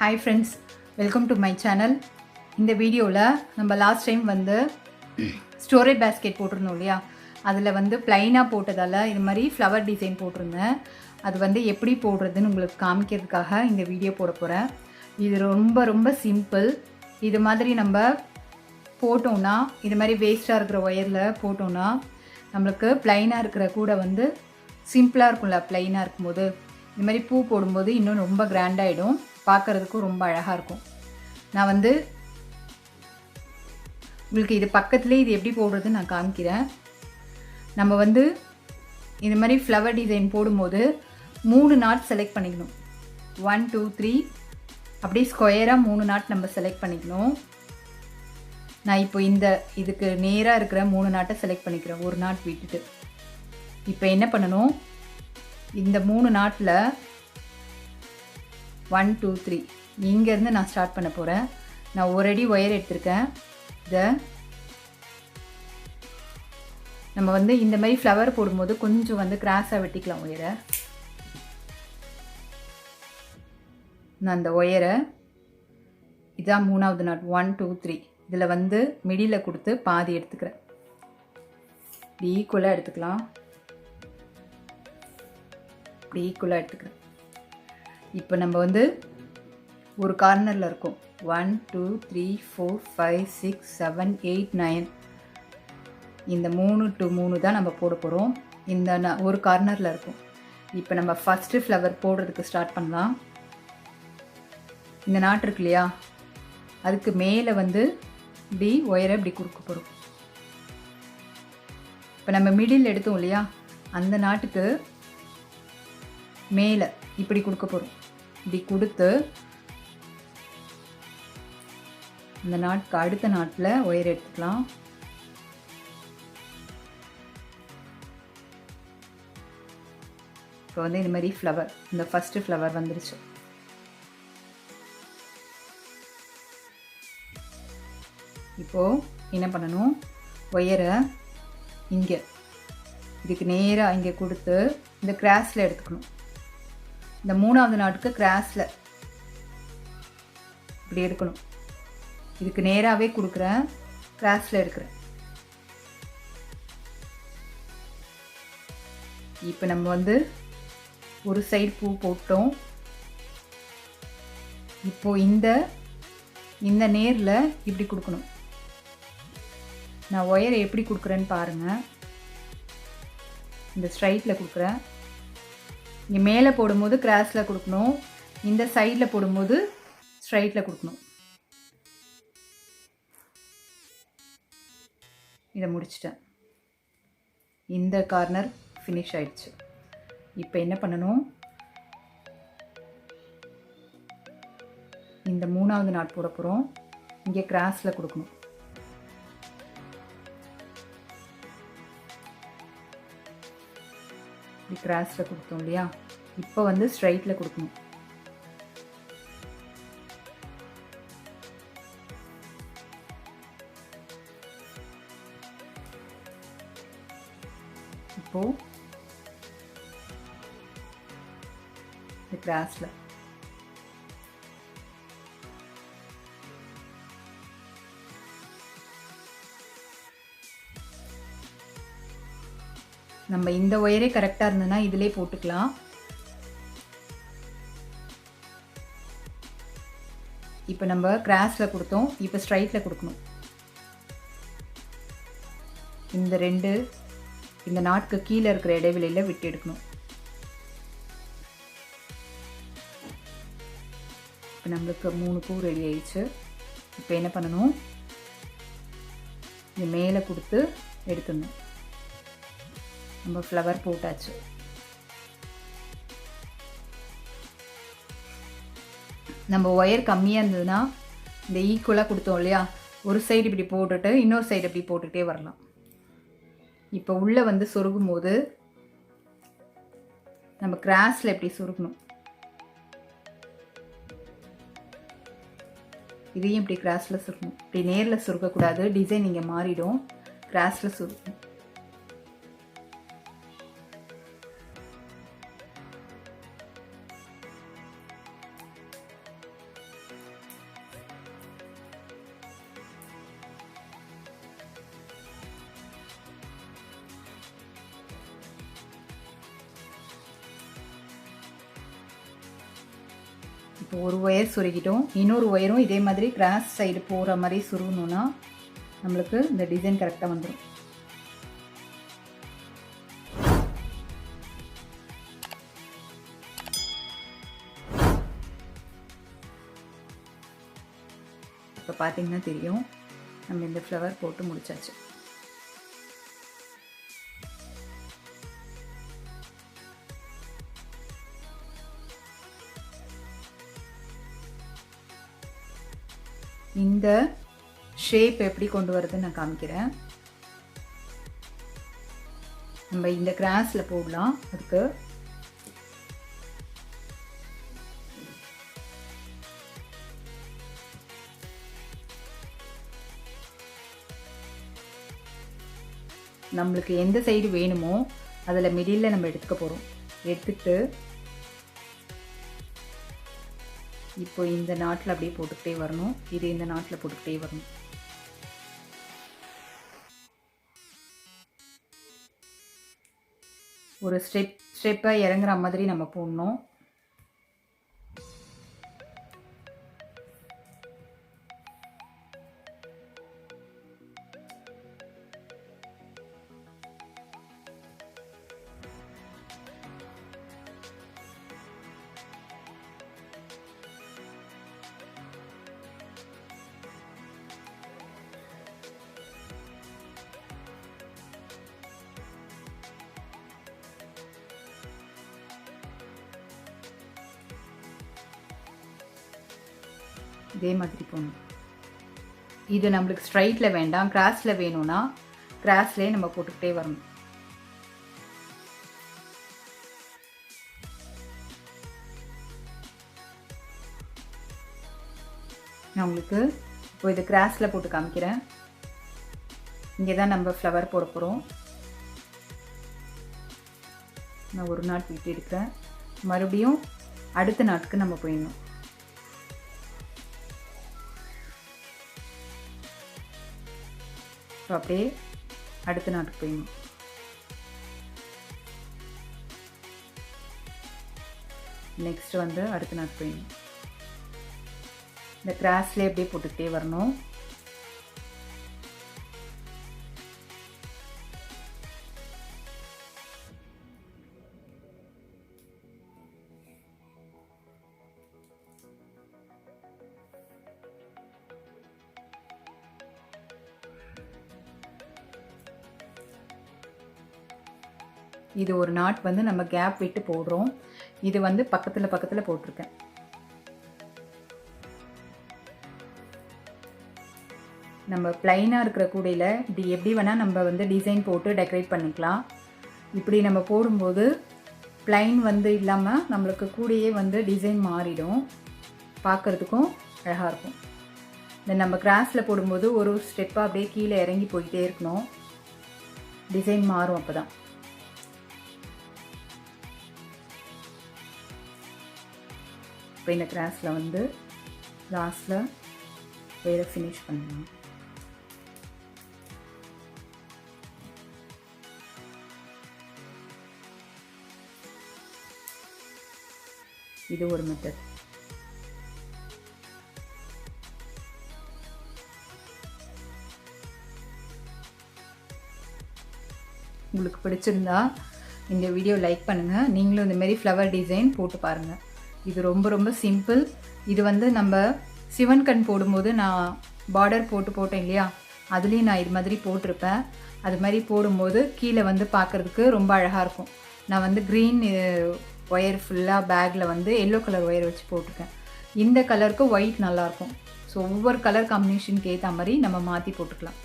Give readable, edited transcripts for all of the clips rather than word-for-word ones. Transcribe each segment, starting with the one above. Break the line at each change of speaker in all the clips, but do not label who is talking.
Hi friends, welcome to my channel. இந்த வீடியோவில் நம்ம லாஸ்ட் டைம் வந்து ஸ்டோரேஜ் பேஸ்கெட் போட்டிருந்தோம் இல்லையா, அதில் வந்து ப்ளைனாக போட்டதால் இது மாதிரி ஃப்ளவர் டிசைன் போட்டிருந்தேன். அது வந்து எப்படி போடுறதுன்னு உங்களுக்கு காமிக்கிறதுக்காக இந்த வீடியோ போட போகிறேன். இது ரொம்ப ரொம்ப சிம்பிள். இது மாதிரி நம்ம போட்டோம்னா, இது மாதிரி வேஸ்ட்டாக இருக்கிற ஒயரில் போட்டோம்னா நம்மளுக்கு ப்ளைனாக இருக்கிற கூட வந்து சிம்பிளாக இருக்கும்ல. ப்ளைனாக இருக்கும்போது இது மாதிரி பூ போடும்போது இன்னும் ரொம்ப கிராண்டாகிடும், பார்க்குறதுக்கும் ரொம்ப அழகாக இருக்கும். நான் வந்து உங்களுக்கு இது பக்கத்துலேயே இது எப்படி போடுறதுன்னு நான் காமிக்கிறேன். நம்ம வந்து இது மாதிரி ஃப்ளவர் டிசைன் போடும்போது 3 நாட் செலக்ட் பண்ணிக்கணும். 1 2 3 அப்படியே ஸ்கொயராக 3 நாட் நம்ம செலக்ட் பண்ணிக்கணும். நான் இப்போ இதுக்கு நேராக இருக்கிற 3 நாட்டை செலக்ட் பண்ணிக்கிறேன், ஒரு நாட் விட்டுட்டு. இப்போ என்ன பண்ணணும், இந்த 3 நாட்டில் 1 2 3 இங்கேருந்து நான் ஸ்டார்ட் பண்ண போகிறேன். நான் ஒரு அடி ஒயர் எடுத்திருக்கேன். இதை நம்ம வந்து இந்த மாதிரி ஃப்ளவர் போடும்போது கொஞ்சம் வந்து கிராஸாக வெட்டிக்கலாம் ஒயரை. நான் அந்த ஒயரை இதான் 3வது நாட் 1 2 3 இதில் வந்து மிடில் கொடுத்து பாதி எடுத்துக்கிறேன். இப்படி ஈக்குவலாக எடுத்துக்கலாம். இப்படி ஈக்குவலாக எடுத்துக்கிறேன். இப்போ நம்ம வந்து ஒரு கார்னரில் இருக்கும். 1 2 3 4 5 6 7 8 9 இந்த 3 to 3 தான் நம்ம போட போகிறோம். இந்த ஒரு கார்னரில் இருக்கும். இப்போ நம்ம ஃபஸ்ட்டு ஃப்ளவர் போடுறதுக்கு ஸ்டார்ட் பண்ணலாம். இந்த நாட் இருக்கு இல்லையா, அதுக்கு மேலே வந்து இப்படி ஒயரை இப்படி கொடுக்க போகிறோம். இப்போ நம்ம மிடில் எடுத்தோம் இல்லையா, அந்த நாட்டுக்கு மேலே இப்படி கொடுக்க போகிறோம். இப்படி கொடுத்து இந்த நாட்டுக்கு அடுத்த நாட்டில் ஒயர் எடுத்துக்கலாம். இப்போ வந்து இந்த மாதிரி ஃப்ளவர், இந்த ஃபஸ்ட்டு ஃப்ளவர் வந்துருச்சு. இப்போது என்ன பண்ணணும், ஒயரை இங்கே இதுக்கு நேராக இங்கே கொடுத்து இந்த கிராஸில் எடுத்துக்கணும். இந்த 3வது நாட்டுக்கு கிராஸில் இப்படி எடுக்கணும். இதுக்கு நேராகவே கொடுக்குறேன், கிராஸில் எடுக்கிறேன். இப்போ நம்ம வந்து ஒரு சைடு பூ போட்டோம். இப்போது இந்த நேரில் இப்படி கொடுக்கணும். நான் ஒயரை எப்படி கொடுக்குறேன்னு பாருங்கள். இந்த ஸ்ட்ரைட்டில் கொடுக்குறேன். இங்கே மேலே போடும்போது கிராஸில் கொடுக்கணும், இந்த சைடில் போடும்போது ஸ்ட்ரைட்டில் கொடுக்கணும். இதை முடிச்சிட்டேன். இந்த கார்னர் ஃபினிஷ் ஆயிடுச்சு. இப்போ என்ன பண்ணணும், இந்த 3வது நாட் போட போகிறோம். இங்கே கிராஸில் கொடுக்கணும். இப்படி கிராஸில் கொடுத்தோம் இல்லையா, இப்போ வந்து ஸ்ட்ரைட்டில் கொடுக்கணும். இப்போது இந்த கிராஸில் நம்ம இந்த ஒயரே கரெக்டாக இருந்ததுன்னா இதிலே போட்டுக்கலாம். இப்போ நம்ம கிராஸில் கொடுத்தோம், இப்போ ஸ்ட்ரைட்டில் கொடுக்கணும். இந்த நாட்டுக்கு கீழே இருக்கிற இடைவெளியில் விட்டு எடுக்கணும். இப்போ நம்மளுக்கு 3 பூ ரெடி ஆயிடுச்சு. இப்போ என்ன பண்ணணும், இது மேலே கொடுத்து எடுத்துடணும். நம்ம ஃப்ளவர் போட்டாச்சு. நம்ம ஒயர் கம்மியாக இருந்ததுன்னா இந்த ஈக்குவலாக கொடுத்தோம் இல்லையா, ஒரு சைடு இப்படி போட்டுட்டு இன்னொரு சைடு இப்படி போட்டுகிட்டே வரலாம். இப்போ உள்ளே வந்து சொருகும் போது நம்ம கிராஸில் எப்படி சொருகணும், இதையும் இப்படி கிராஸில் சொருகணும். இப்படி நேரில் சொருகக்கூடாது, டிசைன் இங்கே மாறிடும். கிராஸில் சொருகணும். இப்போ ஒரு ஒயர் சுருக்கிட்டோம். இன்னொரு ஒயரும் இதே மாதிரி கிராஸ் சைடு போகிற மாதிரி சுருகணுன்னா நம்மளுக்கு இந்த டிசைன் கரெக்டாக வந்துடும். இப்போ பார்த்தீங்கன்னா தெரியும், நம்ம இந்த ஃப்ளவர் போட்டு முடிச்சாச்சு. இந்த ஷேப் எப்படி கொண்டு வரதுன்னு நான் காமிக்கிறேன். நம்ம இந்த கிராஸில் போடலாம். அதுக்கு நம்மளுக்கு எந்த சைடு வேணுமோ அதில் மிடில் நம்ம எடுத்துக்க போகிறோம். எடுத்துக்கிட்டு இப்போ இந்த நாட்டில் அப்படியே போட்டுக்கிட்டே வரணும். இது இந்த நாட்டில் போட்டுக்கிட்டே வரணும். ஒரு ஸ்டெப்பாக இறங்குற மாதிரி நம்ம போடணும். இதே மாதிரி போகணும். இது நம்மளுக்கு ஸ்ட்ரைட்டில் வேண்டாம், கிராஸில் வேணும்னா கிராஸ்லேயே நம்ம போட்டுக்கிட்டே வரணும். நான் உங்களுக்கு இப்போ இது கிராஸில் போட்டு காமிக்கிறேன். இங்கே தான் நம்ம ஃப்ளவர் போட போகிறோம். நான் ஒரு நாட் விட்டு எடுக்கிறேன். மறுபடியும் அடுத்த நாட்டுக்கு நம்ம போயிடணும். அப்படியே அடுத்த நாட்டுக்கு போயிடணும். நெக்ஸ்ட் வந்து அடுத்த நாட்டுக்கு போயிடணும். இந்த கிராஸ்லேயே அப்படியே போட்டுக்கிட்டே வரணும். இது ஒரு நாட் வந்து நம்ம கேப் விட்டு போடுறோம். இது வந்து பக்கத்தில் போட்டிருக்கேன். நம்ம பிளைனாக இருக்கிற கூடையில் இப்படி எப்படி வேணால் நம்ம வந்து டிசைன் போட்டு டெக்கரேட் பண்ணிக்கலாம். இப்படி நம்ம போடும்போது பிளைன் வந்து இல்லாமல் நம்மளுக்கு கூடையே வந்து டிசைன் மாறிடும், பார்க்குறதுக்கும் அழகாக இருக்கும். இந்த நம்ம கிராஸில் போடும்போது ஒரு ஸ்டெப்பாக அப்படியே கீழே இறங்கி போயிட்டே இருக்கணும், டிசைன் மாறும். அப்போ தான் இப்போ இந்த கிராஸில் வந்து லாஸ்ட்டில் வேறு ஃபினிஷ் பண்ணலாம். இது ஒரு மெத்தட். உங்களுக்கு பிடிச்சிருந்தா இந்த வீடியோ லைக் பண்ணுங்கள். நீங்களும் இந்தமாரி ஃப்ளவர் டிசைன் போட்டு பாருங்கள். இது ரொம்ப ரொம்ப சிம்பிள். இது வந்து நம்ம சிவன் கண் போடும்போது நான் பார்டர் போட்டேன் இல்லையா, அதுலேயும் நான் இது மாதிரி போட்டிருப்பேன். அது மாதிரி போடும்போது கீழே வந்து பார்க்குறதுக்கு ரொம்ப அழகாக இருக்கும். நான் வந்து க்ரீன் ஒயர் ஃபுல்லாக பேக்கில் வந்து எல்லோ கலர் ஒயர் வச்சு போட்டிருக்கேன். இந்த கலருக்கு ஒயிட் நல்லாயிருக்கும். ஸோ ஒவ்வொரு கலர் காம்பினேஷனுக்கு ஏற்ற மாதிரி நம்ம மாற்றி போட்டுக்கலாம்.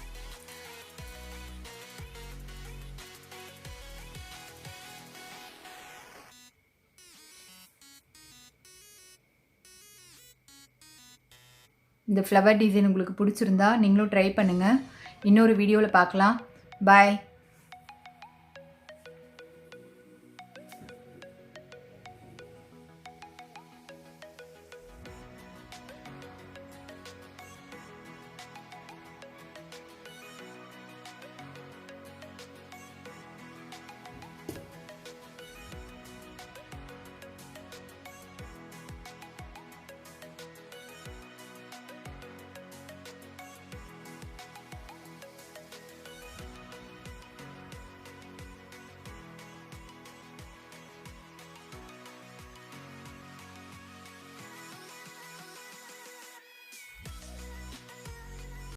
இந்த ஃப்ளவர் டிசைன் உங்களுக்கு பிடிச்சிருந்தா நீங்களும் ட்ரை பண்ணுங்கள். இன்னொரு வீடியோவில் பார்க்கலாம். பாய்.